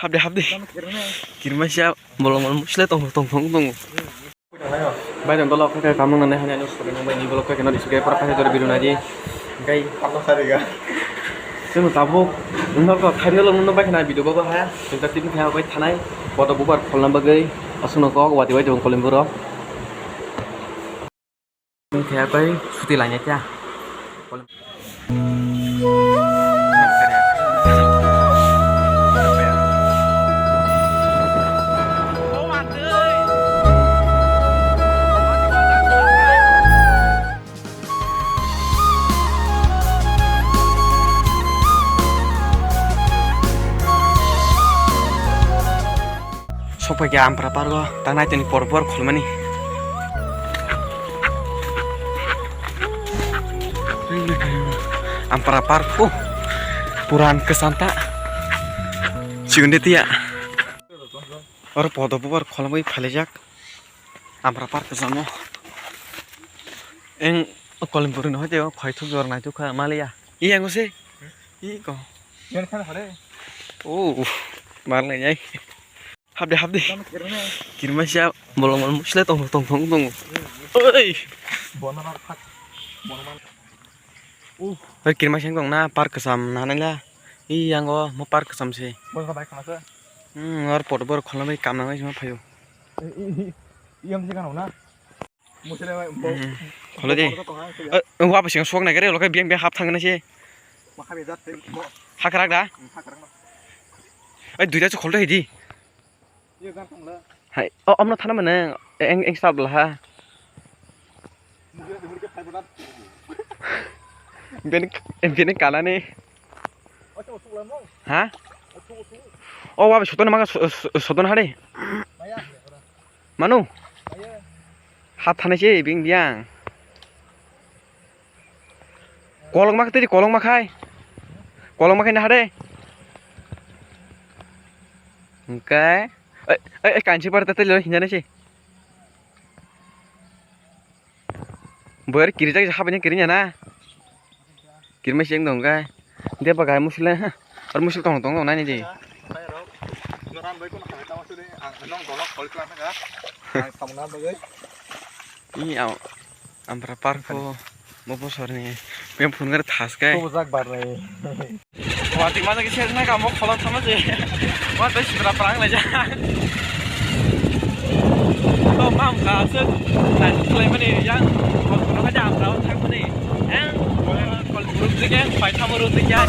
habde kirma siap bolong musle tong bai dong tolok ke kamu nane hanya nyus ke bai ni bolok ke kena disugai para kasih dari biru naji kai apa sariga semu tabuk unhak ko thari lo nun bai kena bidu baba ha cinta tim kha bai thanai boto bubar kholna bagai asuno ko wati bai dong kolim buro kha bai suti lanya cha Sopai ke ampra pargo tanai teni por khulmani ampra parko puran kesanta ciunde tia or podo por khulmai phalejak ampra park samo eng kolimpur no hoje khoitu jor nai tu kha malia i angose i ko yen khan hore oh marle jai habde kirma siap bolong musle tong oi bonaman fat bonaman kirma siang tong na park kesam nanala i anggo mo park kesam se bon ka bai khana or pot bor khola bai kam na bai phayo i am se kan na musle bai khola de wa ba sing sok na gare lo ka biang hap thang na se ma kha be jat hakrak da ai duita chu khol hi hai om nó thana mana eng sab lah ha ben kala ni ha oh wa soton manga soton hare manu hat thane che bing biang kolong makai na hare okay kanci pada tete lo hinjana sih. Boer kiri tak habisnya kirinya na. Kiri masih yang dong kai. Dia pakai musil or musil tong nanya sih. Iya, ampra parko mau posor nih. Yang pun nggak tas kai. Wati mana kisah na kamu kalau sama sih. Wah, terus berapa orang aja. Oh, mam kasih. Dan klaim ini yang kalau kita jam berapa tang ini. Kalau buruk sih kan, fight sama buruk sih kan.